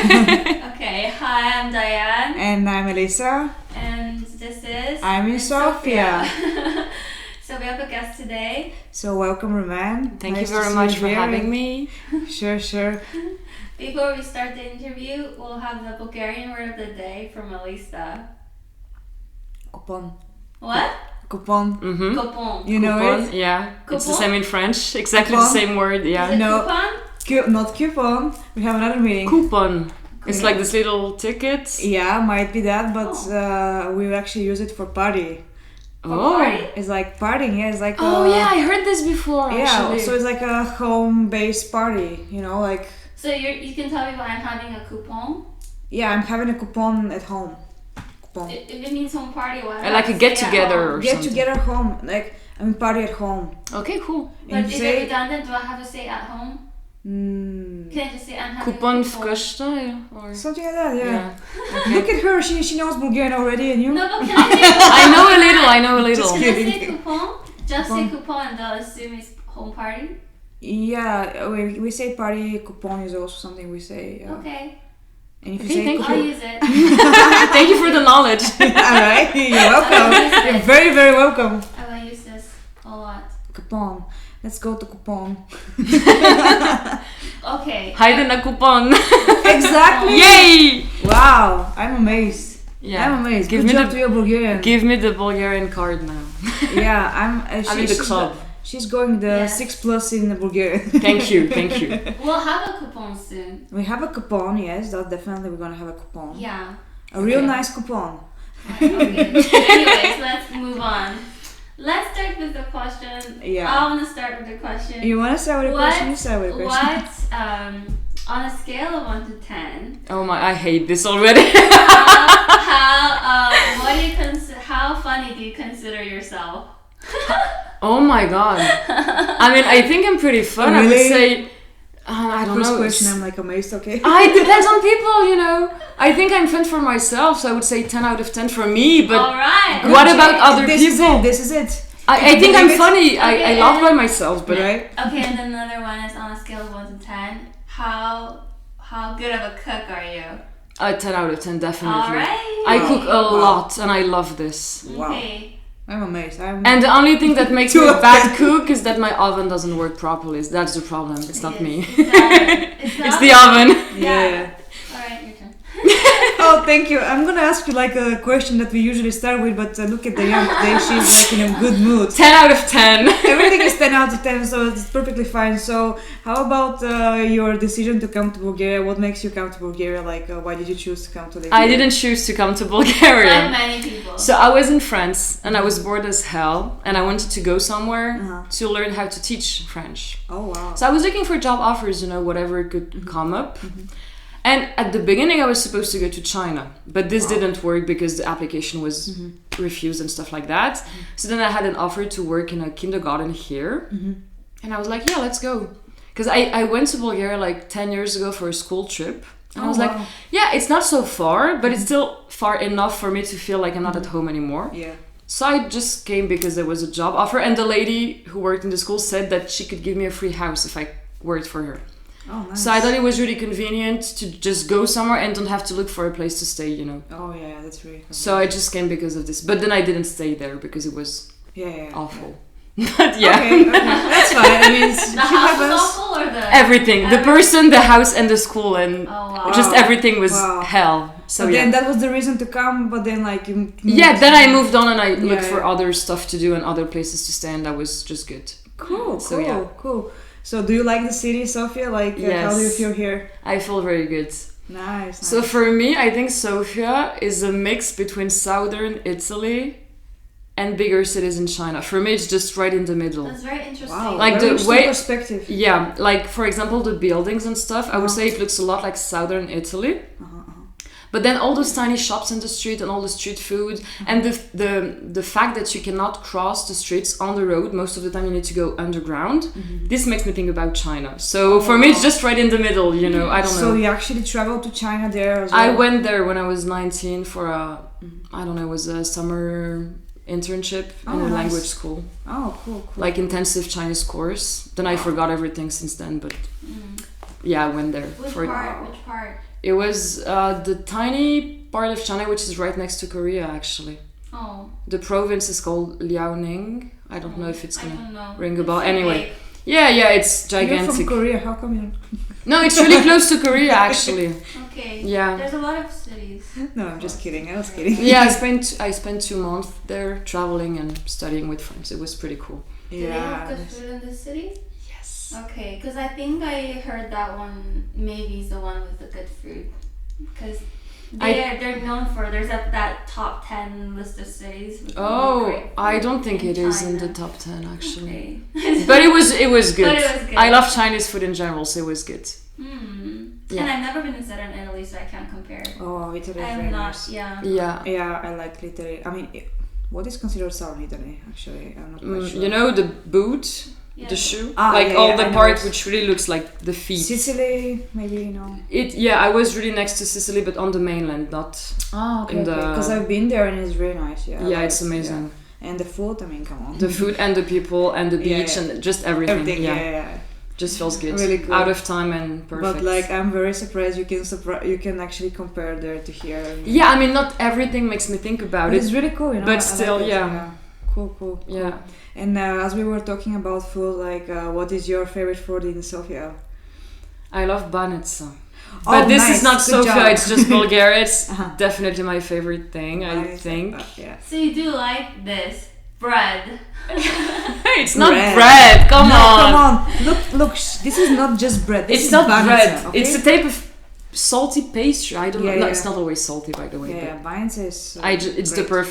Okay, hi, I'm Diane. And I'm Elisa. And this is... I'm in Sofia. So we have a guest today. So welcome, Romane. Thank you very much for having me. Sure. Before we start the interview, we'll have the Bulgarian word of the day from Elisa. Coupon. What? Coupon. Mm-hmm. Coupon. You know Coupon, it? yeah. Coupon? It's the same in French. Exactly Coupon? the same word, yeah. Is it No. coupon? Not coupon. We have another meaning. Coupon. It's like this little ticket. Yeah, might be that, but we actually use it for party. Oh. Party? It's like partying, yeah. It's like Oh yeah, I heard this before actually. Yeah, so it's like a home-based party, you know, like... So you can tell me why I'm having a coupon? Yeah, I'm having a coupon at home. Coupon. If it means home party, why? Like a get-together or Get something. together home, like, I mean party at home. Okay, cool. But And is say- it redundant? Do I have to say at home? Can I just say I'm having Coupon a v coupon? košta, or... Something like that, yeah. Yeah. Look at her, she knows Bulgarian already, and you? No, but can I say I know a little. Just Can I kidding. say coupon? Just say Coupon. coupon and they'll assume it's home party? Yeah, we say party, coupon is also something we say. Okay. And if you Okay, say thank I'll coupon, use it. Thank you for the knowledge. alright, you're welcome. You're very, very welcome. I will use this a lot. Coupon. Let's go to coupon. Okay. Haydi na coupon. Exactly. Yay! Wow, I'm amazed. Yeah. I'm amazed. Give Good me job the- to your Bulgarian. Give me the Bulgarian card now. Yeah, I'm in the club. She's going the Yes. 6+ in Bulgaria. Thank you. We'll have a coupon soon. We have a coupon, yes, that definitely we're gonna have a coupon. Yeah. A real Okay. nice coupon. Okay. Anyways, let's move on. Let's start with the question. Yeah. I want to start with the question. You wanna start with a question? You start with a question. What, on a scale of 1 to 10, Oh my, I hate this already. how funny do you consider yourself? Oh my god. I mean, I think I'm pretty fun. I would Really? say, I don't First know. question, I'm like amazed, okay. It depends on people, you know. I think I'm fun for myself, so I would say 10 out of 10 for me, but Alright. what about other this people? This is it. I think I'm Believe it? funny. I Okay, laugh by and- myself, but Right? Okay, and then another one is on a scale of 1 to 10. How good of a cook are you? 10 out of 10, definitely. Alright. I cook a Wow. lot and I love this. Wow. Okay. I'm amazed. And the only thing that makes me Two a of bad cook is that my oven doesn't work properly. That's the problem. It's not me. It's It's the oven. Yeah. Alright, your turn. Oh, thank you. I'm gonna ask you like a question that we usually start with, but look at Diane today. She's like in a good mood. 10 out of 10. Everything is 10 out of 10, so it's perfectly fine. So, how about your decision to come to Bulgaria? What makes you come to Bulgaria? Like, why did you choose to come to the? I didn't choose to come to Bulgaria. Like many people. So I was in France and I was bored as hell and I wanted to go somewhere to learn how to teach French. Oh wow. So I was looking for job offers, you know, whatever could come up. And at the beginning I was supposed to go to China, but this didn't work because the application was refused and stuff like that. So then I had an offer to work in a kindergarten here. And I was like, yeah, let's go. Because I went to Bulgaria like 10 years ago for a school trip. And I was like, yeah, it's not so far, but it's still far enough for me to feel like I'm not at home anymore. Yeah. So I just came because there was a job offer. And the lady who worked in the school said that she could give me a free house if I worked for her. Oh nice. So I thought it was really convenient to just go somewhere and don't have to look for a place to stay, you know. Oh yeah, that's really. So I just came because of this. But then I didn't stay there because it was Yeah. awful. But yeah. Okay, that's fine. I mean, it's, the she house have was us- awful or the... Everything. The person, the house and the school and Oh, wow. just everything was Wow. hell. So But yeah. then that was the reason to come, but then like you. Yeah, then I moved on and I looked Yeah, for yeah. other stuff to do and other places to stay and that was just good. Cool, So, yeah. cool. So do you like the city, Sofia? Like, how do you Yes. feel here? I feel very good. Nice. So for me, I think Sofia is a mix between southern Italy and bigger cities in China. For me, it's just right in the middle. That's very interesting. Wow, Like very the interesting way- perspective. Yeah, like for example, the buildings and stuff, I would say it looks a lot like southern Italy. But then all those tiny shops in the street and all the street food and the fact that you cannot cross the streets on the road, most of the time you need to go underground. This makes me think about China. So for me, it's just right in the middle, you know. I don't know. So you actually traveled to China there as well? I went there when I was 19 for a, I don't know, it was a summer internship in a nice. language school. Oh, cool. Like intensive Chinese course. Then I forgot everything since then, but yeah, I went there. Which part? Which part? It was the tiny part of China which is right next to Korea, actually. Oh. The province is called Liaoning. I don't know if it's I don't gonna know. ring a bell. It's so Anyway, big. yeah, it's You're gigantic. from Korea. How come you? No, it's really close to Korea, actually. Okay. Yeah. There's a lot of cities. No, I'm just kidding. I was kidding. Yeah, I spent 2 months there traveling and studying with friends. It was pretty cool. Do they have good food in the city? Yes. Okay, because I think I heard that one maybe is the one with the good food. Because they're known for, there's that top 10 list of cities. With Oh, great food I don't think it is in China. the top 10, actually. Okay. But it was good. But it was good. I love Chinese food in general, so it was good. Yeah. And I've never been to southern Italy, so I can't compare. Oh, Italy is very I'm not, nice. yeah. Yeah. Yeah, I like Italy. I mean, what is considered southern Italy? Actually, I'm not quite sure. You know the boot, Yeah. the shoe, Ah, like yeah, all yeah, the I know part it. which really looks like the feet. Sicily, maybe, you know. I was really next to Sicily, but on the mainland, not. Oh, okay. In the- Because I've been there and it's really nice. Yeah, I Yeah, like it's it, amazing. yeah. And the food, I mean, come on. The food and the people and the Yeah, beach yeah. and just everything. Everything, yeah. Just feels good. Really good. Out of time and perfect. But like, I'm very surprised you can actually compare there to here. yeah, I mean, not everything makes me think about But it. it's really cool, you know. But I like still, it, yeah. Cool. Yeah. And as we were talking about food, like, what is your favorite food in Sofia? I love banitsa. Oh, But this nice. is not Good Sofia, job. it's just Bulgaria. It's Uh-huh. definitely my favorite thing, I Nice, think. yeah. So you do like this bread? It's not Bread. bread, come No, on. come on. Look. This is not just bread. This It's is not banitsa, bread. okay? It's a type of salty pastry. I don't Yeah, know. No, yeah. it's not always salty, by the way. Yeah, banitsa is. It's the great.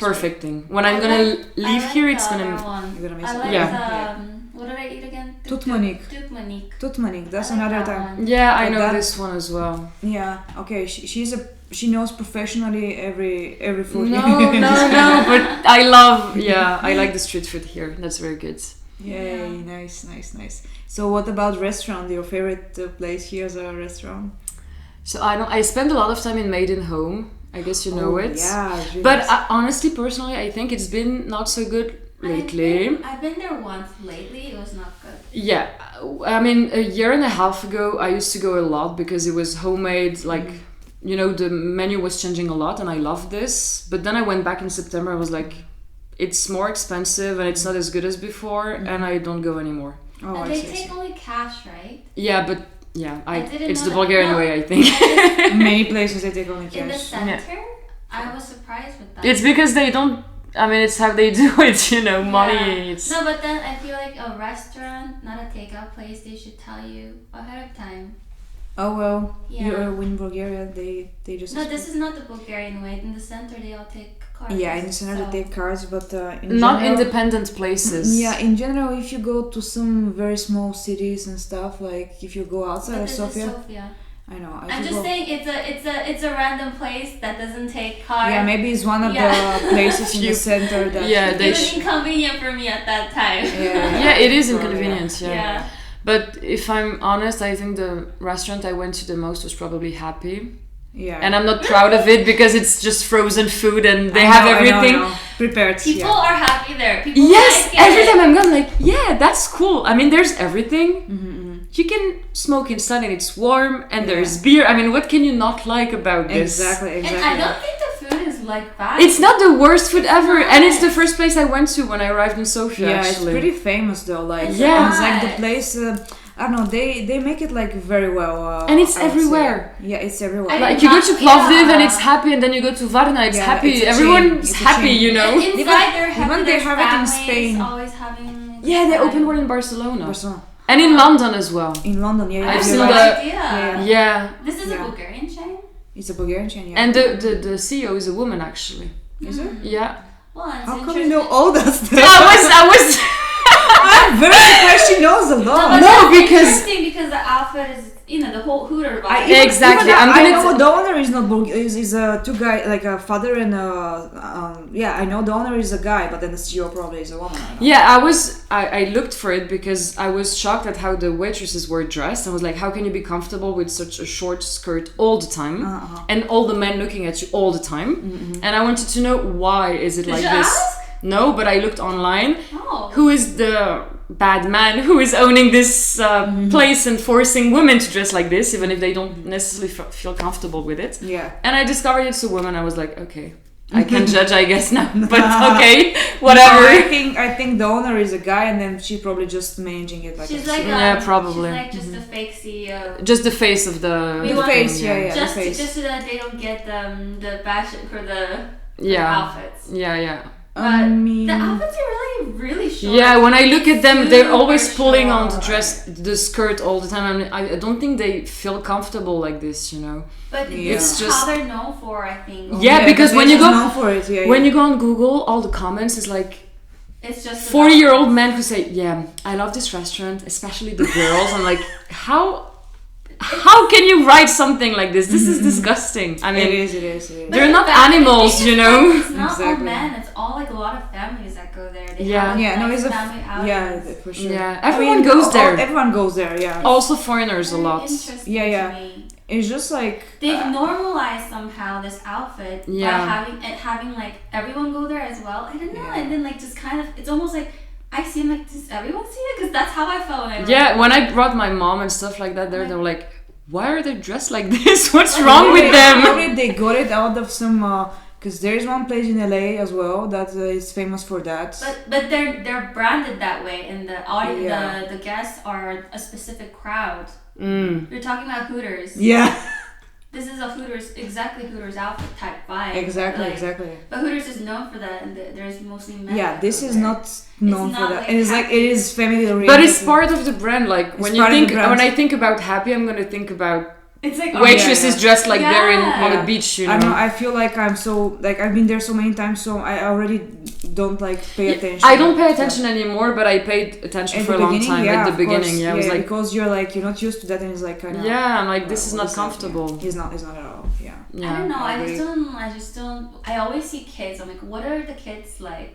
perfect thing. When I'm gonna leave here, it's gonna. You're gonna miss I it. like Yeah. what did I eat again? Tutmanik. Tutmanik. Tutmanik. That's I like another that time. one. Yeah, I But know that- this one as well. Yeah. Okay. She knows professionally every food. No, but I love. Yeah, I like the street food here. That's very good. Yay! Nice. So, what about restaurant? Your favorite place here is a restaurant? So I spend a lot of time in Maiden Home. I guess you know it. Yeah. it's really But nice. honestly, personally, I think it's been not so good lately. I've been there once lately. It was not good. Yeah, I mean, a year and a half ago, I used to go a lot because it was homemade. Like, you know, the menu was changing a lot, and I loved this. But then I went back in September. I was like, it's more expensive and it's not as good as before, and I don't go anymore. Oh, And I they see. take only cash, right? Yeah, but yeah, I didn't it's know the that. Bulgarian No. way, I think. Many places they take only In the cash. center, I was surprised with that. It's because they don't. I mean, it's how they do it. You know, money. It's No, but then I feel like a restaurant, not a takeout place, they should tell you ahead of time. Oh well, Yeah. you're in Bulgaria. They just. No, this is not the Bulgarian way. In the center, they all take cards. Yeah, in the center they so- take cards, but in not general, independent places. Yeah, in general, if you go to some very small cities and stuff, like if you go outside But of this Sofia, is Sofia. I know. I'm just saying it's a random place that doesn't take cards. Yeah, maybe it's one of Yeah. the places in the center that. Yeah, It they was inconvenient for me at that time. Yeah. Yeah, it is Yeah. inconvenient. Yeah. Yeah. But if I'm honest, I think the restaurant I went to the most was probably Happy. Yeah. And I'm not proud of it because it's just frozen food and they I have know, I know, I everything. know. Prepared. People yeah. are happy there. People Yes, like it. every time I'm gone, like, yeah, that's cool. I mean, there's everything. Mm-hmm, You can smoke inside and it's warm and there's beer. I mean, what can you not like about this? Exactly. And I don't think the food is like bad. It's not the worst food ever, not. and it's the first place I went to when I arrived in Sofia. Yeah, actually, it's pretty famous though. Like It's yeah, it's like the not. place. I don't know. They make it like very well. And it's I would say. everywhere. Yeah, it's everywhere. I like did you go not- to Plovdiv yeah. and it's happy, and then you go to Varna, it's Yeah, happy. it's a chain. Everyone's It's a happy, chain. you know. And inside they're happy. even they their have it in families Spain. Always having. Yeah, they time. opened one in Barcelona Barcelona. and in London as well. In London, yeah. I've you're seen right. the- idea. Yeah. Yeah, This is Yeah. a Bulgarian chain. It's a Bulgarian chain. Yeah. and the CEO is a woman actually. Is it? Yeah, Well, it's How come interesting. you know all that stuff? I was. I'm very surprised she knows a No, lot. but No, that's because- interesting because the outfit is, the whole Hooter vibe. Exactly, Even I'm I gonna know t- the owner is not is a two guy, like a father and a yeah. I know the owner is a guy, but then the CEO probably is a woman. I know. Yeah, I looked for it because I was shocked at how the waitresses were dressed. I was like, how can you be comfortable with such a short skirt all the time? And all the men looking at you all the time. And I wanted to know why is it Did like you this? ask? No, but I looked online. Oh. Who is the bad man who is owning this place and forcing women to dress like this, even if they don't necessarily feel comfortable with it. Yeah. And I discovered it's a woman. I was like, okay, I can judge, I guess now. But okay, whatever. No, I think the owner is a guy, and then she probably just managing it like. She's like probably. She's like just a fake CEO. Just the face of the. The face, yeah. Just the face. just so that they don't get the fashion for the outfits. Yeah. But the outfits are really short. Yeah, when I look at them, they're always Super pulling on short. the skirt all the time. I mean, I don't think they feel comfortable like this, you know. But it's just how they're known for, I think. Yeah, because when you go known for it, when you go on Google, all the comments is like it's just 40-year-old men who say, "Yeah, I love this restaurant, especially the girls." I'm like, how can you write something like this? This is disgusting. I mean, it is. They're not animals, you know. It's not all men. It's all like a lot of families that go there. They have it's family outings. for sure. Yeah, everyone goes there. Everyone goes there. Yeah. Also foreigners a lot. Interesting Yeah. to me. It's just like They've normalized somehow this outfit by having like everyone go there as well. I don't know, and then like just kind of it's almost like I see them like, does everyone see it? Because that's how I felt when I Yeah, when I brought my mom and stuff like that, they were like, why are they dressed like this? What's wrong with them? Probably they got it out of some because there is one place in LA as well that is famous for that. But they're branded that way, and the audience, the guests are a specific crowd. You're talking about Hooters. Yeah. This is a Hooters outfit type vibe. Exactly. But Hooters is known for that, and there's mostly men. Yeah, this is not known for that. Like and it's like it is family oriented. But it's part of the brand. Like when I think about Happy, I'm gonna think about it's like waitresses dressed like they're on a beach. You know. I know. I feel like I'm so like I've been there so many times, so I already don't like pay attention. I don't pay attention anymore, but I paid attention for a long time at the beginning. I was like, because you're not used to that, and it's like kind of I'm like, this is not comfortable. It's not at all. Yeah. I don't know. I just don't. I always see kids. I'm like, what are the kids like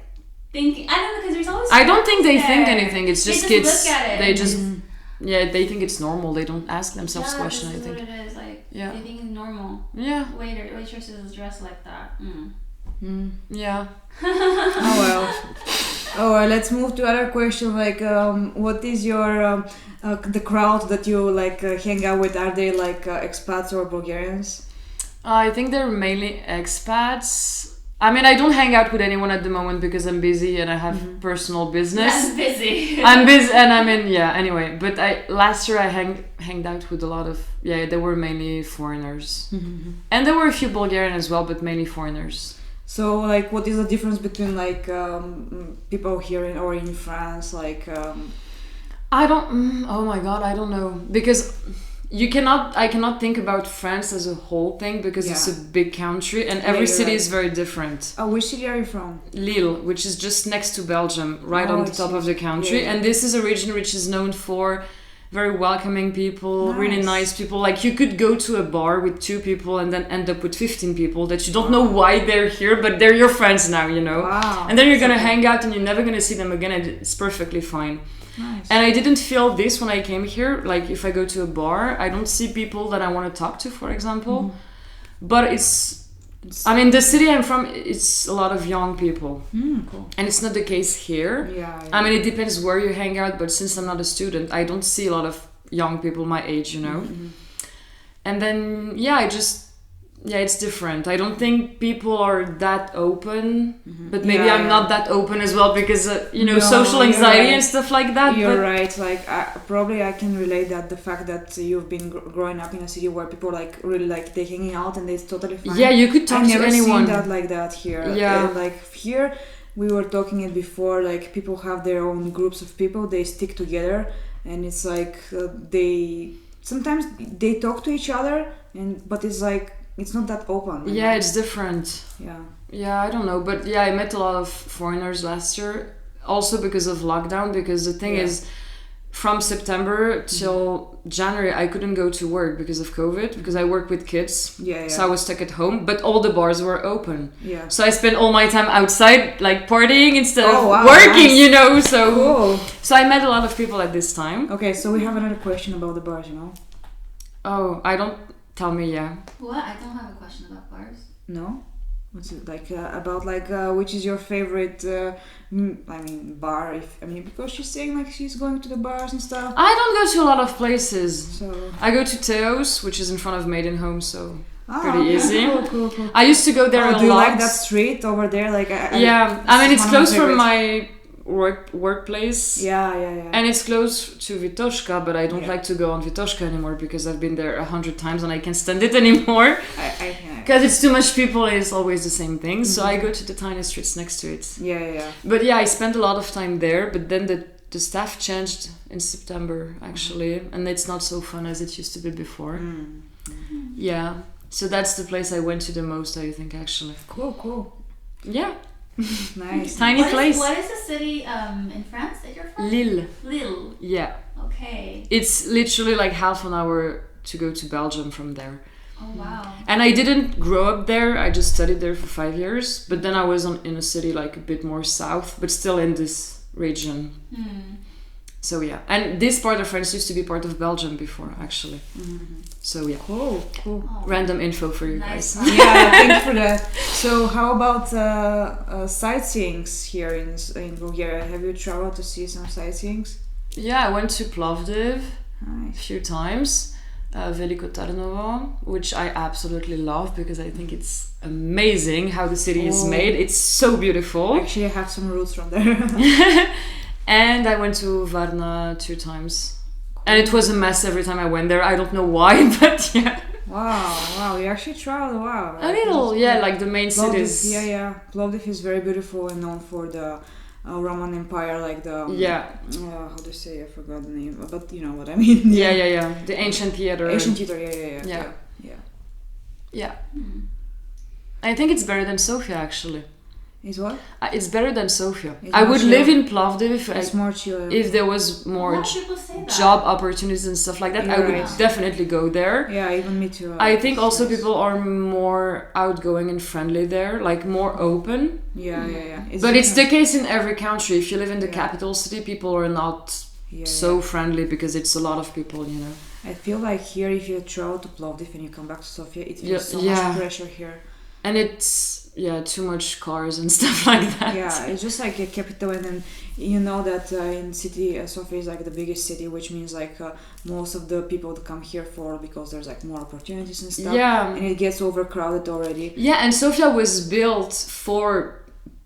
thinking? I don't know, because there's always. I don't think they there. think anything. It's just they kids. Look at it. They just. Yeah, they think it's normal. They don't ask themselves questions. I think. What it is. Like, they think it's normal. Yeah. Waitresses dress like that. Yeah. Oh well. Let's move to other question. Like, what is your the crowd that you like hang out with? Are they like expats or Bulgarians? I think they're mainly expats. I mean, I don't hang out with anyone at the moment because I'm busy and I have personal business. I'm busy. I'm busy, and I mean, anyway. But last year I hanged out with a lot of they were mainly foreigners, and there were a few Bulgarian as well, but mainly foreigners. So, like, what is the difference between like people here in France? Like, I don't. Oh my God, I don't know, because I cannot think about France as a whole thing because it's a big country and every city is very different. Oh, which city are you from? Lille, which is just next to Belgium, right on the top of the country. And this is a region which is known for very welcoming people, really nice people. Like, you could go to a bar with 2 people and then end up with 15 people that you don't know why they're here, but they're your friends now, you know. Wow. And then you're gonna hang out and you're never gonna see them again, and it's perfectly fine. Nice. And I didn't feel this when I came here. Like, if I go to a bar, I don't see people that I want to talk to, for example. But I mean, the city I'm from, it's a lot of young people. Cool. And it's not the case here. I mean, it depends where you hang out, but since I'm not a student, I don't see a lot of young people my age, you know. And then, it's different. I don't think people are that open, but maybe I'm not that open as well because, social anxiety and stuff like that. You're right. Like, I can relate that the fact that you've been growing up in a city where people like really like they hanging out and it's totally fine. Yeah, you could talk to anyone. I've never seen that like that here. Yeah. And, like, here, we were talking it before, like, people have their own groups of people, they stick together, and it's like sometimes they talk to each other, but it's like, it's not that open. Yeah, it's different. Yeah, I don't know. But I met a lot of foreigners last year. Also because of lockdown. Because the thing is, from September till January, I couldn't go to work because of COVID. Because I work with kids. So I was stuck at home. But all the bars were open. So I spent all my time outside, like, partying instead of working, you know. So cool. So I met a lot of people at this time. Okay, so we have another question about the bars, you know. Oh, I don't... Tell me, What? I don't have a question about bars. No? What's it like about like which is your favorite bar? Because she's saying like she's going to the bars and stuff. I don't go to a lot of places. So I go to Teo's, which is in front of Maidenhome, so pretty okay. easy. Cool. I used to go there a lot. Do you like that street over there? Like it's close from my workplace. Yeah. And it's close to Vitoshka, but I don't like to go on Vitoshka anymore because I've been there 100 times and I can't stand it anymore. Because it's too much people and it's always the same thing. So I go to the tiny streets next to it. Yeah. But yeah, I spent a lot of time there, but then the staff changed in September actually, and it's not so fun as it used to be before. Yeah, so that's the place I went to the most, I think, actually. Cool. Yeah. Nice. Tiny place. What is the city in France that you're from? Lille. Yeah. Okay. It's literally like half an hour to go to Belgium from there. Oh wow. And I didn't grow up there, I just studied there for 5 years, but then I was in a city like a bit more south, but still in this region. So yeah, and this part of France used to be part of Belgium before, actually. So yeah. Cool. Oh. Random info for you guys. Yeah, thank you for that. So how about sightseeings here in Bulgaria? Have you traveled to see some sightseeings? Yeah, I went to Plovdiv a Nice. few times. Veliko Tarnovo, which I absolutely love because I think it's amazing how the city is made. It's so beautiful. Actually, I have some roots from there. And I went to Varna 2 times. And it was a mess every time I went there. I don't know why, but yeah. Wow, you actually traveled a while. A little, yeah, like the main Plovdiv, cities. yeah. Plovdiv is very beautiful and known for the Roman Empire, like the... how do you say? I forgot the name, but you know what I mean. Yeah. The ancient theater. Ancient theater, yeah. Yeah. I think it's better than Sofia, actually. Is what? It's better than Sofia. It's I more would chill. live in Plovdiv It's more chill. if there was A more lot of people say that. job opportunities and stuff like that. I would Right. definitely go there. Yeah, even me too. I think also people are more outgoing and friendly there, like more open. Yeah. But it's the case in every country. If you live in the capital city, people are not so friendly because it's a lot of people, you know. I feel like here, if you travel to Plovdiv and you come back to Sofia, it feels so much pressure here. And it's too much cars and stuff like that. Yeah, it's just like a capital, and then you know that in city Sofia is like the biggest city, which means like most of the people come here for because there's like more opportunities and stuff. Yeah, and it gets overcrowded already. Yeah, and Sofia was built for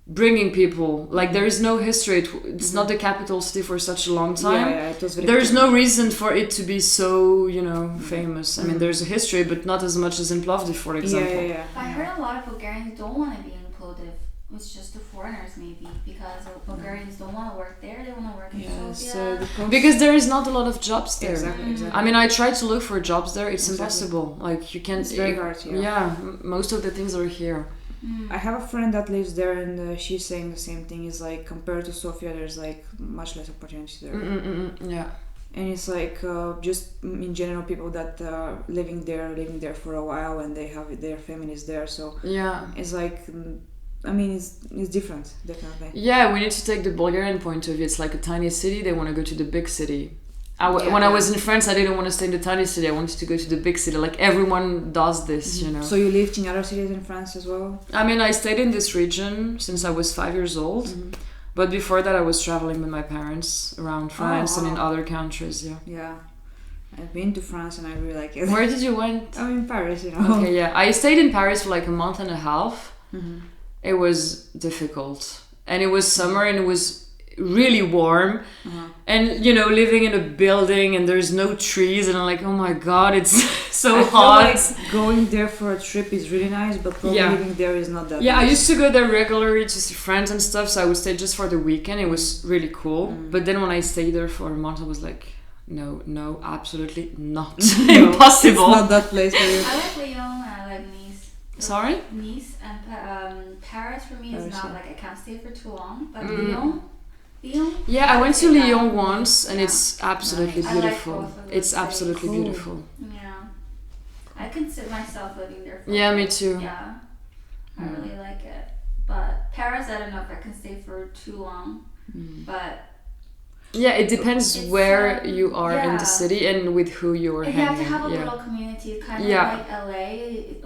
bringing people. Like there is no history. It's not the capital city for such a long time. Yeah, it was very There's no reason for it to be so, famous. I mean, there's a history, but not as much as in Plovdiv, for example. Yeah. I heard a lot of Bulgarians don't want to be in Plovdiv. It's just the foreigners, maybe, because Bulgarians don't want to work there. They want to work in Sofia. Because there is not a lot of jobs there. Exactly. I mean, I tried to look for jobs there. It's impossible. Like you can't. It's very hard. Most of the things are here. I have a friend that lives there, and she's saying the same thing. Is like compared to Sofia, there's like much less opportunity there. Yeah. And it's like just in general, people that living there for a while, and they have their families there. So yeah, it's like, I mean, it's different, definitely. Yeah, we need to take the Bulgarian point of view. It's like a tiny city. They want to go to the big city. When I was in France, I didn't want to stay in the tiny city. I wanted to go to the big city. Like everyone does this, you know. So you lived in other cities in France as well? I mean, I stayed in this region since I was 5 years old. But before that, I was traveling with my parents around France and in other countries. Yeah. I've been to France and I really like it. Where did you went? I'm in Paris, you know. Okay, yeah. I stayed in Paris for like a month and a half. It was difficult. And it was summer and it was really warm. And, living in a building and there's no trees. And I'm like, oh my God, it's so hot. Like going there for a trip is really nice, but probably living there is not that Yeah, nice. I used to go there regularly to see friends and stuff. So I would stay just for the weekend. It was really cool. But then when I stayed there for a month, I was like, no, absolutely not. Impossible. It's not that place for you. I like Lyon and I like Nice. Sorry? Nice and Paris for me is not like I can't stay for too long. But Lyon. Yeah, I went to Lyon once and it's absolutely I like beautiful. both of those It's cities. absolutely Cool. beautiful. Yeah. I consider myself living there for Yeah, me too. Yeah. I really like it. But Paris, I don't know if I can stay for too long. But Yeah, it depends It's, where you are in yeah. the city and with who you're And hanging. you have to have a yeah. little community, kind of Yeah. like LA.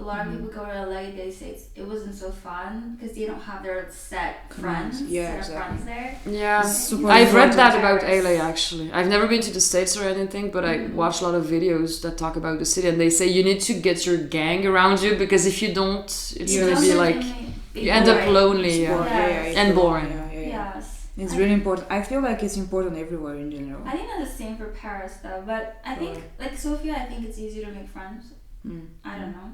A lot of people go to LA. They say it wasn't so fun because they don't have their set friends. Yeah, set of friends there. Yeah, Super I've read important. that about LA actually. I've never been to the States or anything, but I watch a lot of videos that talk about the city, and they say you need to get your gang around you because if you don't, it's You gonna don't be get like any- you end up boring. lonely. Boring. Yeah. Yes. And boring. Yes. It's really important. I feel like it's important everywhere in general. I think that's the same for Paris though, but I think like Sofia, I think it's easier to make friends. I don't know.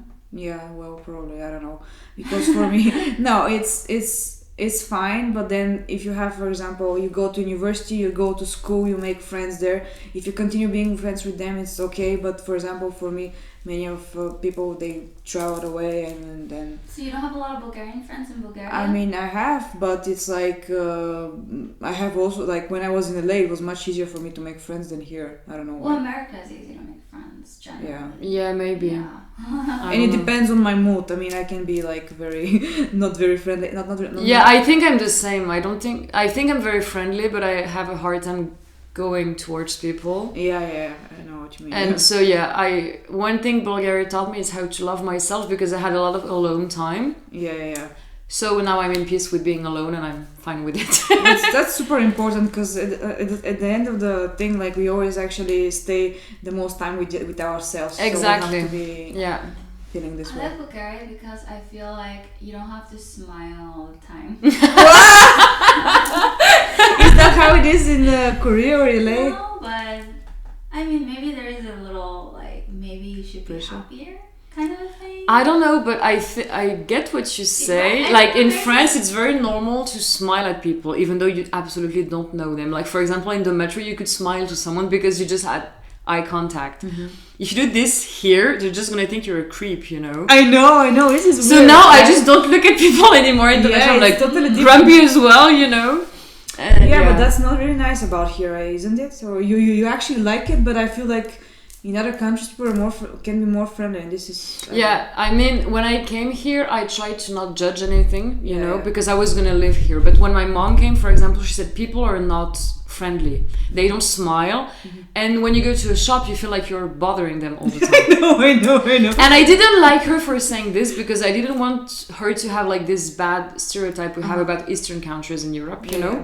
Yeah, well, probably, I don't know, because for me, no, it's fine. But then, if you have, for example, you go to university, you go to school, you make friends there. If you continue being friends with them, it's okay. But for example, for me, many of people they traveled away, and then. So you don't have a lot of Bulgarian friends in Bulgaria? I mean, I have, but it's like I have also like when I was in LA, it was much easier for me to make friends than here. I don't know why. Well, America is easy to make friends, generally. Yeah. Yeah, maybe. Yeah. And it depends on my mood. I mean, I can be like very, not very friendly. Not Yeah, I think I'm the same. I think I'm very friendly, but I have a hard time going towards people. Yeah, I know what you mean. And so one thing Bulgaria taught me is how to love myself because I had a lot of alone time. Yeah. So now I'm in peace with being alone and I'm fine with it. That's super important because at the end of the thing, like we always actually stay the most time with ourselves. Exactly. So we have to be Yeah. feeling this I way. like Bulgaria because I feel like you don't have to smile all the time. Is that how it is in Korea or LA? No, but I mean, maybe there is a little like maybe you should be Pressure. happier kind of a thing. I don't know, but I get what you say. Yeah, Like in I- France, it's very normal to smile at people, even though you absolutely don't know them. Like for example, in the metro, you could smile to someone because you just had eye contact. If you do this here, they're just gonna think you're a creep, you know. I know. This is So weird. now I just don't look at people anymore in the metro. I'm it's like totally different. grumpy as well, you know. Yeah, but that's not really nice about here, isn't it? So you actually like it, but I feel like in other countries people are can be more friendly, and this is. Yeah, I mean, when I came here, I tried to not judge anything, you know, Yeah. because I was gonna live here. But when my mom came, for example, she said people are not friendly. They don't smile, and when you go to a shop, you feel like you're bothering them all the time. I know. And I didn't like her for saying this because I didn't want her to have like this bad stereotype we have about Eastern countries in Europe, you know.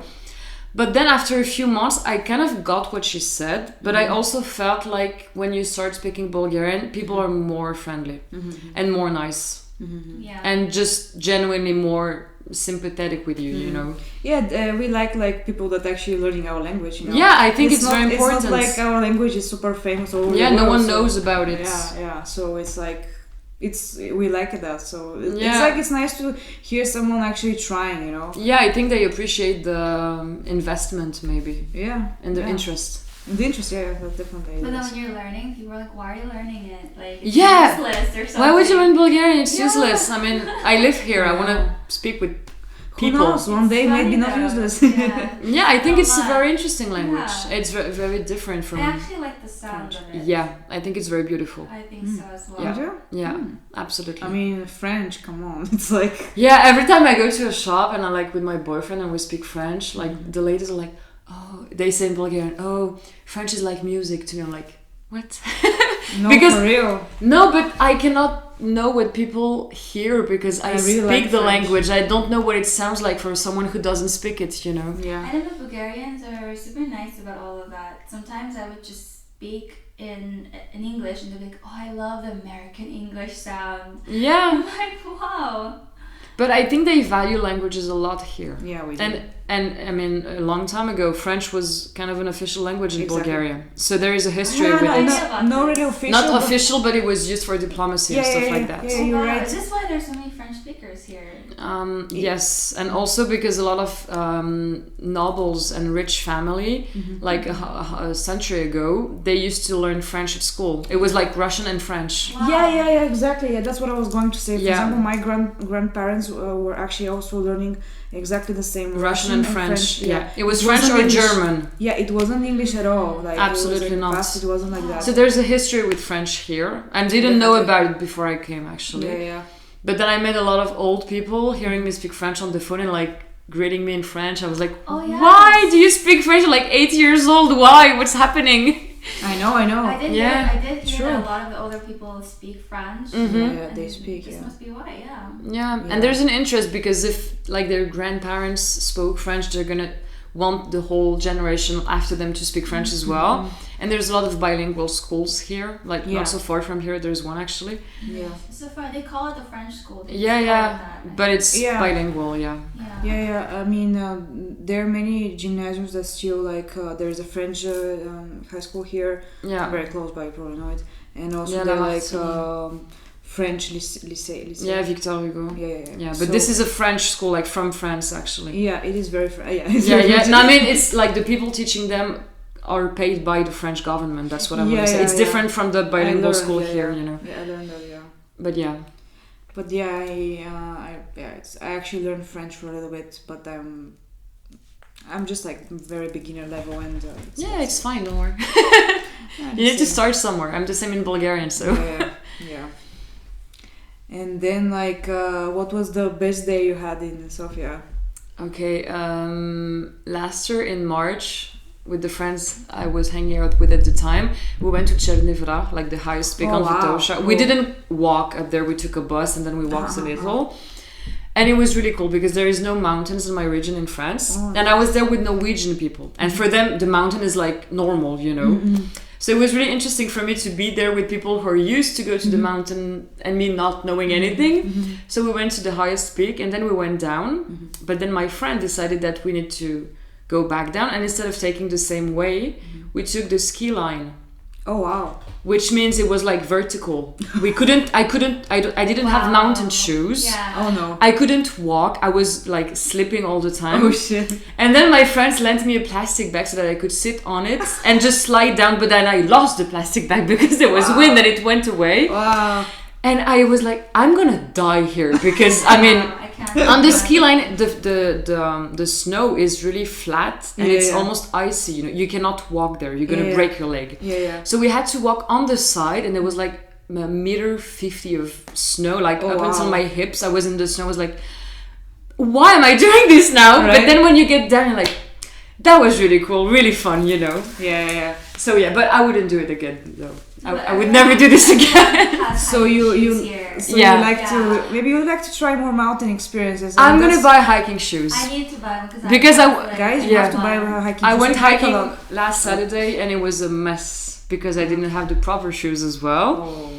But then after a few months, I kind of got what she said, but I also felt like when you start speaking Bulgarian, people are more friendly and more nice Yeah. and just genuinely more sympathetic with you, you know. Yeah, we like people that actually learning our language. You know? Yeah, I think it's not, very important. It's not like our language is super famous all over Yeah, the no world, one so- knows about it. Yeah. So it's like we like that. So it's Yeah. like it's nice to hear someone actually trying. You know. Yeah, I think they appreciate the investment maybe Yeah. and the yeah. interest. The interest, yeah, that definitely. But then is. when you're learning, people are like, "Why are you learning it? Like, it's Yeah. useless or something." Why would you learn Bulgarian? It's Yeah. useless. I mean, I live here. I want to speak with Who people. knows? One day It's maybe funny not though. useless. Yeah. Yeah, I think So it's a much. very interesting language. Yeah. It's very different from. I actually like the sound of it. Yeah, I think it's very beautiful. I think so as well. Yeah. You do? Yeah, absolutely. I mean, French. Come on, it's like. Yeah, every time I go to a shop and I like with my boyfriend and we speak French, like the ladies are like, oh, they say in Bulgarian, oh, French is like music to me. I'm like, what? No, Because- for real. No, but I cannot know what people hear because I really speak like the French. language. I don't know what it sounds like for someone who doesn't speak it, you know? Yeah. I don't know, Bulgarians are super nice about all of that. Sometimes I would just speak in English and they're like, oh, I love the American English sound. Yeah, I'm like, wow. but I think they value languages a lot here. Yeah, we do. And I mean, a long time ago, French was kind of an official language in Exactly. Bulgaria. So there is a history no, with no, it. no, not really official. Not but- official, but it was used for diplomacy and stuff like that. Yeah, you're Wow, right. Is this why there's so many French speakers here? Yes, and also because a lot of nobles and rich family, like a century ago, they used to learn French at school. It was like Russian and French. Wow. Yeah, exactly. Yeah, that's what I was going to say. For Yeah. example, my grandparents were actually also learning exactly the same Russian and French. Yeah. It was It French wasn't or English. German. Yeah, it wasn't English at all. Like Absolutely it was, not. Past, it wasn't like that. So there's a history with French here. I didn't know about it before I came, actually. Yeah. But then I met a lot of old people hearing me speak French on the phone and like, greeting me in French. I was like, Oh, yeah. why do you speak French? I'm like 8 years old. Why? What's happening? I know. I did Yeah. hear Sure. that a lot of the older people speak French. Yeah, they speak. This Yeah. must be why, yeah. Yeah, and there's an interest because if like their grandparents spoke French, they're gonna want the whole generation after them to speak French as well. And there's a lot of bilingual schools here, like not so far from here. There's one actually. Yeah. So far, they call it the French school. They Yeah, just yeah, call it that. but it's Yeah. bilingual. Yeah. Yeah. I mean, there are many gymnasiums that still like. There's a French high school here, Yeah. very close by. You probably know it. And also Yeah, they're La like Martinique. French lycée. Yeah, Victor Hugo. Yeah. Yeah, but So- this is a French school, like from France, actually. Yeah, it is very. Yeah. It's Yeah, very yeah. French. No, I mean, it's like the people teaching them are paid by the French government. That's what I want to say. It's different from the bilingual learned, school yeah, here, yeah. you know. Yeah, I learned that. Yeah. But yeah. But yeah, I actually learned French for a little bit, but I'm just like very beginner level and It's fine, don't worry. yeah, You need to start somewhere. I'm the same in Bulgarian, so. yeah. And then like, what was the best day you had in Sofia? Okay, last year in March, with the friends I was hanging out with at the time, we went to Chernivra, like the highest peak on Vitosha. Cool. We didn't walk up there, we took a bus and then we walked a little. And it was really cool because there is no mountains in my region in France. And I was there with Norwegian people. And for them, the mountain is like normal, you know. So it was really interesting for me to be there with people who are used to go to the mountain and me not knowing anything. So we went to the highest peak and then we went down. But then my friend decided that we need to go back down. And instead of taking the same way, we took the ski line. Oh wow! Which means it was like vertical. I didn't have mountain shoes. Yeah. Oh no! I couldn't walk. I was like slipping all the time. Oh shit! And then my friends lent me a plastic bag so that I could sit on it and just slide down. But then I lost the plastic bag because there was wind and it went away. Wow! And I was like, I'm gonna die here because I mean, I can't on the ski line, the snow is really flat and it's almost icy. You know, you cannot walk there. You're gonna break your leg. Yeah. So we had to walk on the side, and there was like $1.50 of snow, like up until my hips. I was in the snow. I was like, why am I doing this now? Right. But then when you get down, you're like, that was really cool, really fun, you know. Yeah. So yeah, but I wouldn't do it again though. I would never do this again. So you like to maybe you would like to try more mountain experiences. I'm gonna buy hiking shoes. I need to buy one Because guys, you have to buy hiking. I went hike a hiking lot. last Saturday and it was a mess because I didn't have the proper shoes as well. Oh.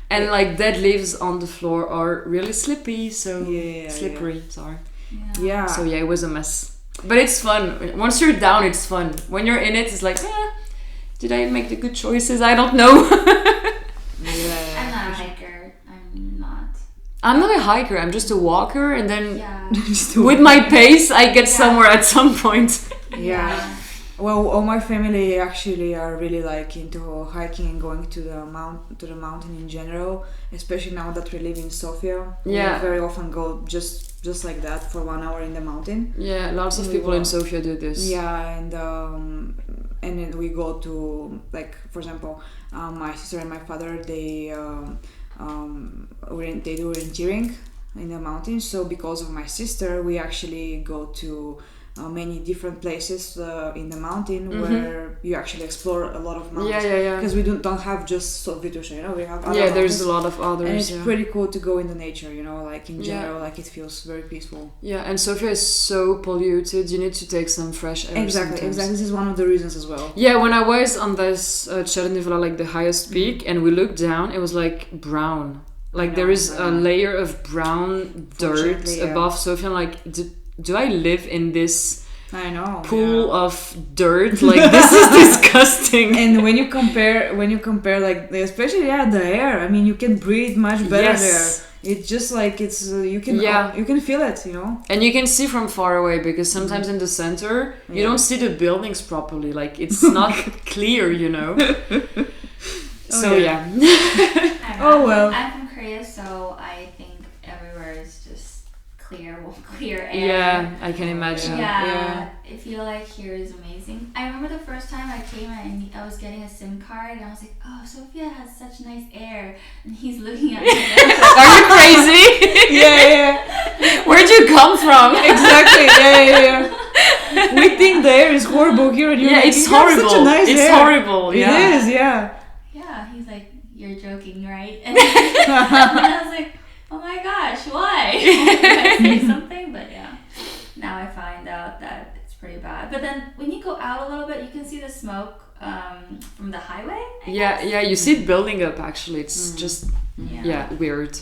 And like dead leaves on the floor are really slippery, so slippery. Sorry. Yeah. So yeah, it was a mess. But it's fun. Once you're down, it's fun. When you're in it, it's like, did I make the good choices? I don't know. I'm not a hiker. I'm not a hiker. I'm just a walker, and then Just with my pace, I get somewhere at some point. Yeah. Well, all my family actually are really like into hiking and going to the mountain in general. Especially now that we live in Sofia, we very often go just like that for 1 hour in the mountain. Yeah, lots of people in Sofia do this. Yeah, and then we go to, like, for example, my sister and my father, they do orienteering in the mountains. So because of my sister, we actually go to many different places in the mountain where you actually explore a lot of mountains. Yeah. Because we don't have just Vitosha, you know, we have other there's mountains. a lot of others. And it's pretty cool to go in the nature, you know, like in general, like it feels very peaceful. Yeah, and Sofia is so polluted. You need to take some fresh air. Exactly. This is one of the reasons as well. Yeah, when I was on this Chernivra, like the highest peak, and we looked down, it was like brown. Like there is a layer of brown dirt above Sofia. I'm like, do I live in this pool of dirt? Like this is disgusting. And when you compare like especially the air, I mean you can breathe much better there. It's just like it's you can feel it, you know. And you can see from far away because sometimes in the center you don't see the buildings properly. Like it's not clear, you know. So yeah. Oh well. I'm from Korea, so I think everywhere is just clear air. Yeah, I can imagine. Yeah. I feel like here is amazing. I remember the first time I came and I was getting a SIM card and I was like, oh, Sofia has such nice air. And he's looking at me. Are you crazy? Yeah. Where'd you come from? Exactly. Yeah. We think the air is horrible here, and you're like, it's "You have horrible. Such a nice It's air." horrible. Yeah. It is. Yeah. Yeah, he's like, you're joking, right? And I was like, oh my gosh, why? Did I say something? But yeah, now I find out that it's pretty bad. But then when you go out a little bit, you can see the smoke from the highway. Yeah, you see it building up actually. It's just, weird.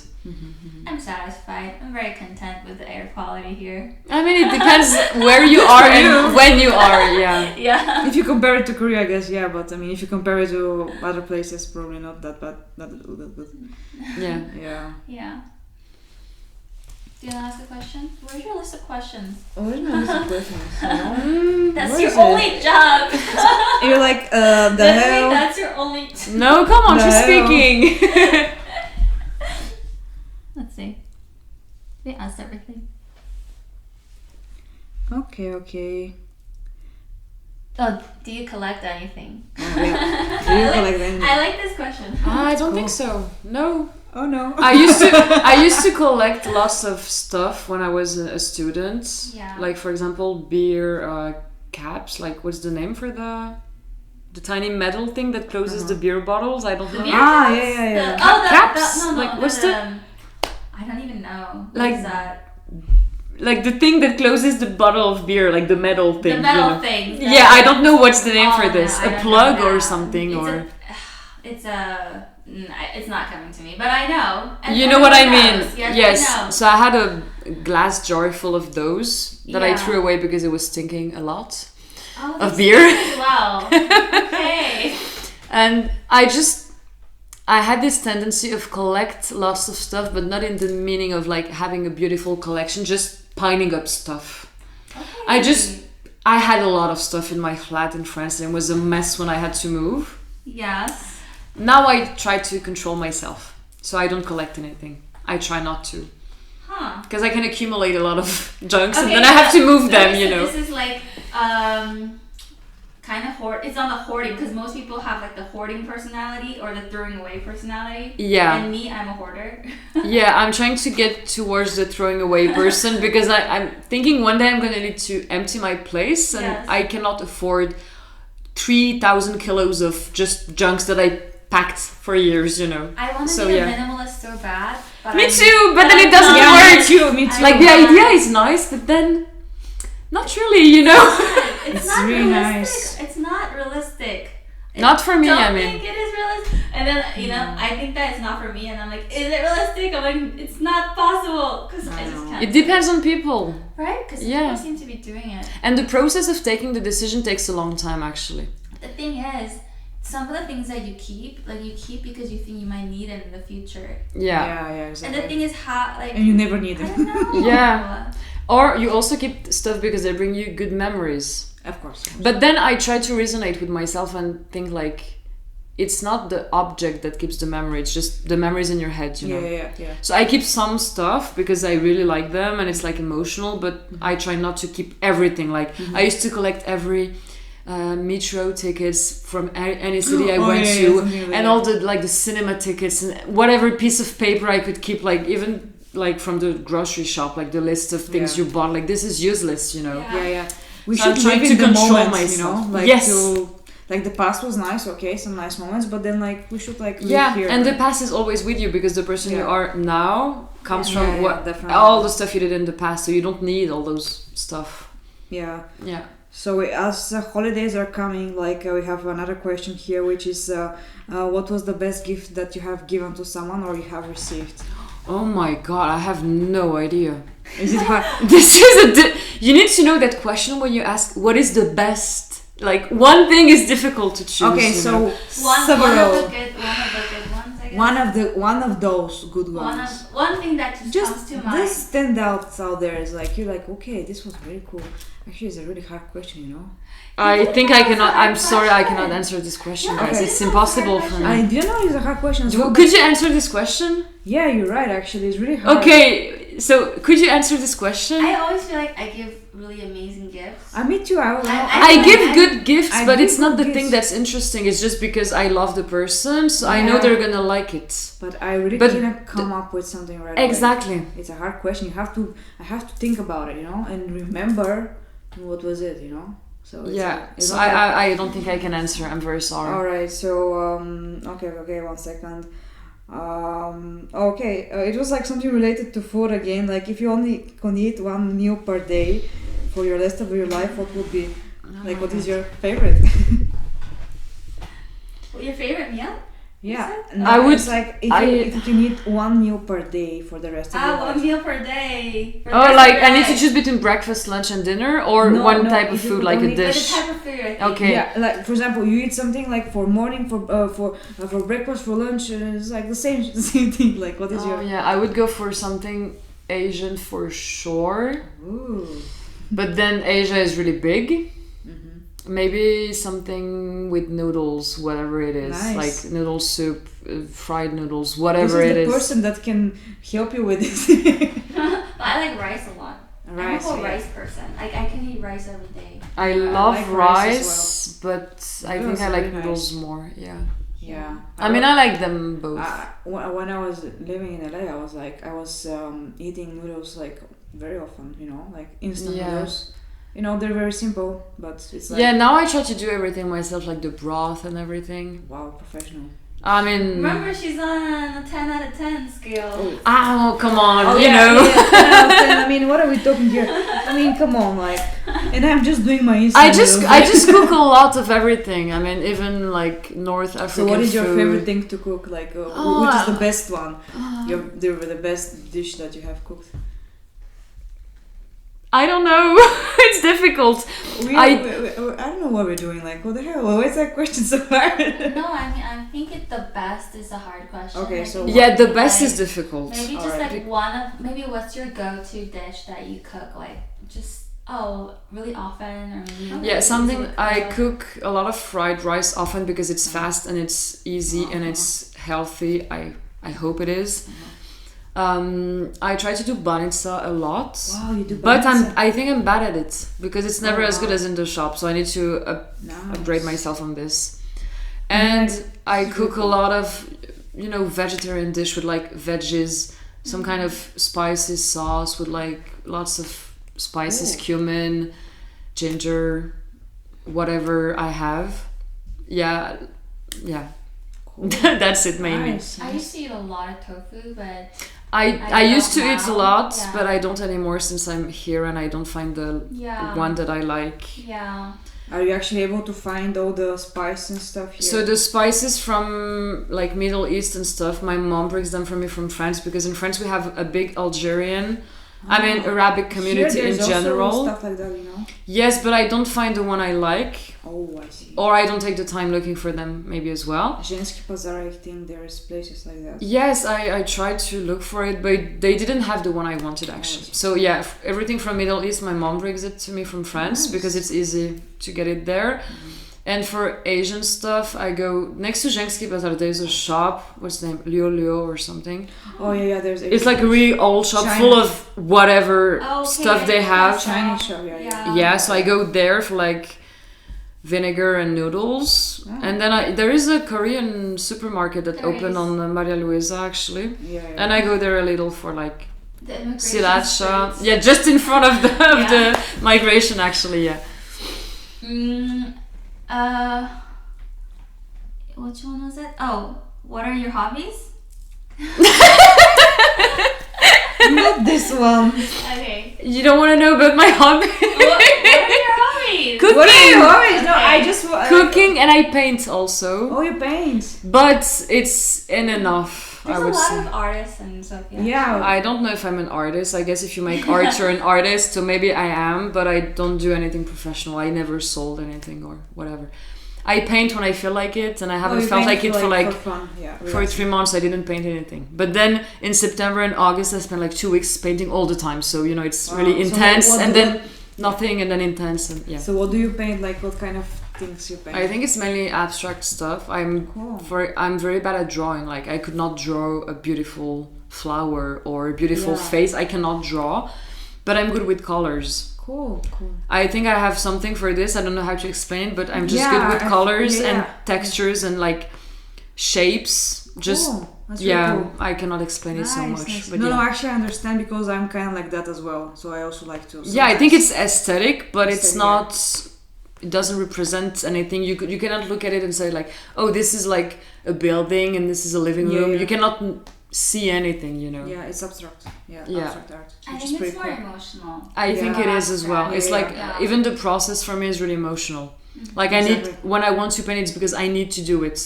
I'm satisfied. I'm very content with the air quality here. I mean, it depends where you are and when you are, yeah. Yeah. If you compare it to Korea, I guess, yeah, but I mean, if you compare it to other places, probably not that bad. Not that good. Yeah. Yeah. Yeah. Do you want to ask a question? Where's your list of questions? Where's my list of questions? That's Where your is only job. You're like, the Literally, hell? that's your only. No, come on, she's No. speaking. Let's see. We asked everything. Okay. Oh, do you collect anything? Oh, yeah. Do you collect anything? I like this question. I don't think so. No. Oh no. I used to collect lots of stuff when I was a student. Yeah. Like for example, beer caps. Like what's the name for the tiny metal thing that closes the beer bottles? I don't know. Beer Ah, caps? yeah. Caps? No, Like, what's the- I don't even know. Like, What is that? Like the thing that closes the bottle of beer, like the metal thing. The metal you know? thing. Yeah, I don't know what's the name for no, this. I A don't plug know or that. something, It's not coming to me, but I know. And you know what I everyone mean? knows. Yes. I know. So I had a glass jar full of those that I Yeah. threw away because it was stinking a lot Oh, of that's beer. good as well. Okay. And I had this tendency of collect lots of stuff, but not in the meaning of like having a beautiful collection, just piling up stuff. Okay. I had a lot of stuff in my flat in France and it was a mess when I had to move. Yes. Now I try to control myself, so I don't collect anything. I try not to. Huh. Because I can accumulate a lot of junks and Okay, then I have to move them, so you know. This is like kind of it's on the hoarding, because most people have like the hoarding personality or the throwing away personality. Yeah. And me, I'm a hoarder. Yeah, I'm trying to get towards the throwing away person because I'm thinking one day I'm going to need to empty my place and Yes. I cannot afford 3,000 kilos of just junks that I packed for years, you know. I want to So, be yeah. a minimalist so bad. But Me I'm- too, but then it I'm doesn't not. work. Me too. Like the idea is nice, but then not really, you know. It's It's not really realistic. nice. It's not realistic. Not for me, Don't I mean. think it is realistic. And then I think that it's not for me, and I'm like, is it realistic? I'm like, it's not possible because I just can't. It depends on people. Right? Because Yeah. people seem to be doing it. And the process of taking the decision takes a long time, actually. The thing is, some of the things that you keep because you think you might need it in the future. Yeah. Yeah, exactly. And the thing is, how like And you never need I it. don't know. Yeah. Or you also keep stuff because they bring you good memories. Of course. But then I try to resonate with myself and think like, it's not the object that keeps the memory, it's just the memories in your head, you know. Yeah. So I keep some stuff because I really like them and it's like emotional, but I try not to keep everything. Like I used to collect every metro tickets from any city I went to, something like and that. all the like the cinema tickets and whatever piece of paper I could keep, like even like from the grocery shop, like the list of things Yeah. you bought. Like this is useless, you know. Yeah. We So I'm should trying live to in the control moment, myself. you know? Like Yes. like the past was nice, okay, some nice moments, but then like we should like live Yeah, here. and the past is always with you because the person you Yeah. are now comes Yeah. from Yeah, what definitely. all the stuff you did in the past, so you don't need all those stuff. Yeah. Yeah. So as the holidays are coming, like we have another question here, which is what was the best gift that you have given to someone or you have received? Oh my god, I have no idea. Is it hard? This is you need to know that question when you ask what is the best. Like one thing is difficult to choose. Okay, you so know? One several. of the good ones, I guess. One of those good ones. One thing that just comes to mind. This standouts out there is like you're like, okay, this was very cool. Actually, it's a really hard question, you know. I think I cannot. I'm That's a sorry, hard I cannot question. answer this question, Yeah, guys. okay. It's It's not a impossible hard for question. me. I didn't know it's a hard question as well. Could you answer this question? Yeah, you're right. Actually, it's really hard. Okay, So could you answer this question? I always feel like I give really amazing gifts. Me too. I give good gifts, I but give it's not good the thing gifts. that's interesting. It's just because I love the person, so I know Yeah. they're gonna like it. But I really But cannot come up with something right away. Exactly. It's a hard question. I have to think about it, and remember what was it, So it's Yeah. it's So not like- I don't think I can answer. I'm very sorry. All right. So okay, 1 second. It was like something related to food again. Like if you only can eat one meal per day for your rest of your life, what would be like? What is your favorite? Your favorite meal? Yeah, said? no, I would- It's like if you can eat one meal per day for the rest of your life. 1 meal per day. For the Oh, rest like of your I need to life. choose between breakfast, lunch, and dinner, or No, one no, type of if you food, could like a only- Like the dish. type of food, I think. Okay. Yeah, like for example, you eat something like for morning, for breakfast, for lunch. It's like the same thing. Like what is Oh your? yeah, I would go for something Asian for sure. Ooh. But then Asia is really big. Mm-hmm. Maybe something with noodles, whatever it is, Nice. like noodle soup, fried noodles, This whatever is it the is. person that can help you with this. But I like rice a lot. Rice, I'm a whole yeah. rice person. Like I can eat rice every day. I Yeah, I love like rice, rice but I Noodles think I are like very noodles nice. more. Yeah. Yeah. I mean, I like them both. When I was living in LA, I was eating noodles like very often. Like instant Yeah. noodles. They're very simple, but it's like Yeah, now I try to do everything myself, like the broth and everything. wow, professional. I mean, Remember, she's on a 10 out of 10 scale. oh come on, Oh, you yeah, know. yeah, I mean, what are we talking here? I mean, come on, like, and I'm just doing my instant noodles. I just cook a lot of everything. I mean, even like North African So what is your food. favorite thing to cook? Like, Oh, which is the best one? The best dish that you have cooked? I don't know. It's difficult. I don't know what we're doing. Like, what the hell? Why is that question so hard? No, I think the best is a hard question. Okay, Like, so Yeah, the best like, is difficult. Maybe just Alright. like maybe what's your go-to dish that you cook? Like just really often or maybe Yeah, something easy to I cook a lot of fried rice often because it's fast and it's easy and it's healthy. I hope it is. I try to do banitsa a lot. Wow, you do. But banitsa. I think I'm bad at it because it's never Oh, as good wow. as in the shop. So I need to Nice. upgrade myself on this. And I cook a lot of, vegetarian dish with like veggies, some kind of spicy sauce with like lots of spices, Ooh. cumin, ginger, whatever I have. Yeah. Cool. That's it mainly. Nice. I used to eat a lot of tofu, but I used to don't eat a now. lot, Yeah. but I don't anymore since I'm here and I don't find the yeah, one that I like. yeah. Are you actually able to find all the spice and stuff here? So the spices from like Middle East and stuff, my mom brings them for me from France because in France we have a big Algerian, Arabic community Here in there's also general. stuff like that, Yes, but I don't find the one I like, Oh, I see. or I don't take the time looking for them maybe as well. Женский Bazar, I think there's places like that. Yes, I tried to look for it, but they didn't have the one I wanted actually. So yeah, everything from Middle East, my mom brings it to me from France Nice. because it's easy to get it there. And for Asian stuff, I go next to Zhengski Bazaar. There's a shop. What's the name? Liu or something. Oh yeah, there's. It's like a really old shop China. full of whatever Okay, stuff they have. Chinese shop, yeah. Yeah, so I go there for like vinegar and noodles. Ah. And then there is a Korean supermarket that There opened is. on Maria Luisa actually. Yeah. And I go there a little for like The immigration sriracha. streets. Yeah, just in front of the Yeah. the migration actually. Yeah. Which one was it? Oh, what are your hobbies? Not this one. Okay. You don't want to know about my hobby? What are your hobbies? Cooking. What are your hobbies? No, Okay. I just Cooking and I paint also. Oh, you paint. But it's enough, There's I a would lot say. of artists and stuff. Yeah. I don't know if I'm an artist. I guess if you make art, you're an artist. So maybe I am, but I don't do anything professional. I never sold anything or whatever. I paint when I feel like it, and I haven't you felt paint like it for like for fun. Yeah. for 3 months. I didn't paint anything. But then in September and August, I spent like 2 weeks painting all the time. So it's Wow. really So intense, what- and then nothing, and then intense, and yeah. So what do you paint? Like what kind of things you paint? I think it's mainly abstract stuff. Cool. I'm very bad at drawing. Like I could not draw a beautiful flower or a beautiful Yeah. face. I cannot draw, but I'm good with colors. Cool. I think I have something for this. I don't know how to explain it, but I'm just Yeah, good with colors yeah. and textures and like shapes. Just Cool. That's really cool. I cannot explain it so much. Nice. But No, yeah. actually I understand because I'm kind of like that as well. So I also like to. Yeah, I think it's aesthetic, but it's Aesthetic, not. It doesn't represent anything. You cannot look at it and say like, oh, this is like a building and this is a living room. Yeah. You cannot see anything, you know. Yeah, it's abstract. Yeah, Yeah. abstract art. I which is think pretty it's more cool. emotional. I think it is as well. Yeah, It's yeah, like yeah. even the process for me is really emotional. Like Exactly. when I want to paint, it's because I need to do it.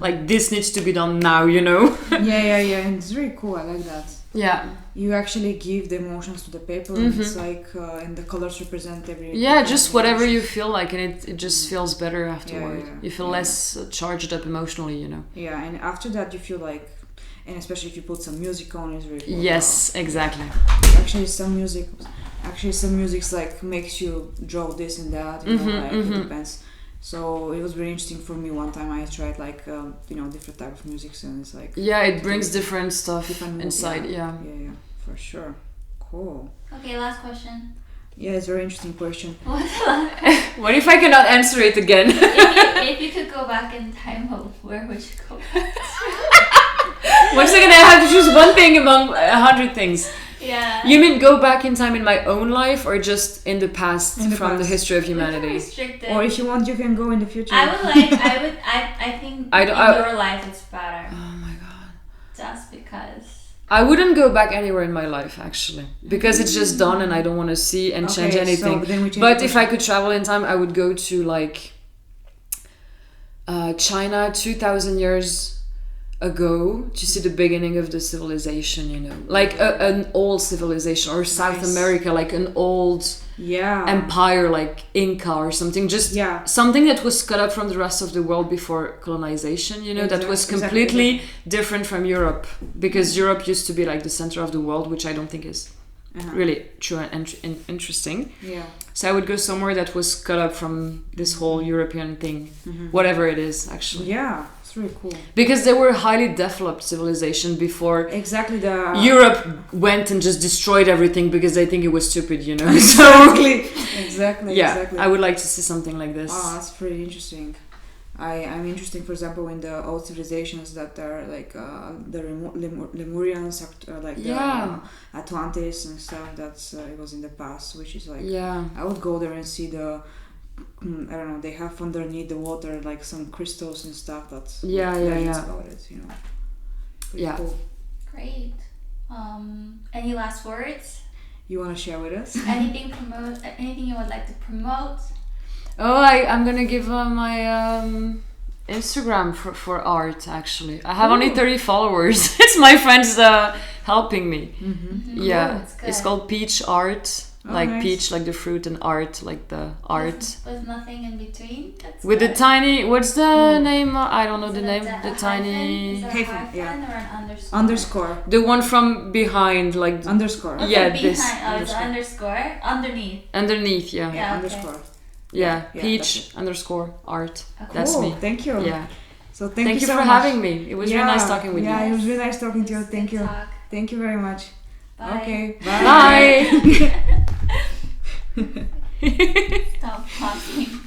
Like this needs to be done now, you know. Yeah. And it's really cool. I like that. Yeah. You actually give the emotions to the paper, and it's like, and the colors represent every. Yeah, just whatever you feel like, and it just feels better afterward. yeah, You feel less charged up emotionally, you know. Yeah, and after that you feel like, and especially if you put some music on, it's really cool. Yes, exactly. Actually, some music's like makes you draw this and that. You know, like it depends. So it was very interesting for me. One time I tried like different type of music, and it's like Yeah, it brings different stuff different inside. Yeah. yeah, for sure. Cool. Okay, last question. Yeah, it's a very interesting question. What's the last? What if I cannot answer it again? if you could go back in time, where would you go back? Once again, I have to choose one thing among 100 things. Yeah. You mean go back in time in my own life, or just in the past In the from the past. history of We can humanity? restrict it. Or if you want, you can go in the future. I think I in don't- your life it's better. Oh my god. Just because. I wouldn't go back anywhere in my life actually, because it's just done and I don't want to see and change Okay, anything. so then we change But the if I could travel in time, I would go to like China 2000 years ago to see the beginning of the civilization, you know, like an old civilization, or South Nice. America, like an old yeah. empire, like Inca or something, just Yeah. something that was cut up from the rest of the world before colonization, you know, that was Exactly. completely different from Europe, because Europe used to be like the center of the world, which I don't think is really true and interesting. Yeah. So I would go somewhere that was cut up from this whole European thing, whatever it is actually. Yeah. It's really cool. Because they were a highly developed civilization before Exactly the. Europe went and just destroyed everything because they think it was stupid, you know. So Exactly. yeah, Exactly. I would like to see something like this. Oh, that's pretty interesting. I'm interesting, for example, in the old civilizations that are like the Lemurians, like Yeah. the Atlantis and stuff. That's it was in the past, which is like Yeah. I would go there and see the. I don't know. They have underneath the water like some crystals and stuff. That's Yeah. about it. You know. Pretty Yeah. Cool. Great. Any last words? You want to share with us? Anything you would like to promote? Oh, I'm gonna give my Instagram for art actually. I have only 30 followers. It's my friends helping me. Yeah, Cool, that's it's good. called Peach Art. Like nice. peach, like the fruit, and art, like the art. With nothing in between. That's With the good. tiny, what's the name? I don't know Is the it name. a The hyphen? tiny, Is it a Hyphen, hyphen yeah. or an underscore? Underscore. the one from behind, like Underscore. Okay, Yeah, behind. this It's underscore. Underneath. underneath. Yeah, Yeah, okay. Underscore. yeah. Yeah, Peach underscore art. Okay. That's Cool. me. Thank you. Yeah. So Thank you so for much. having me. It was really nice talking with Yeah, you. it was really nice talking to you. Thank Good you. talk. Thank you very much. Bye. Okay. Bye. Stop talking.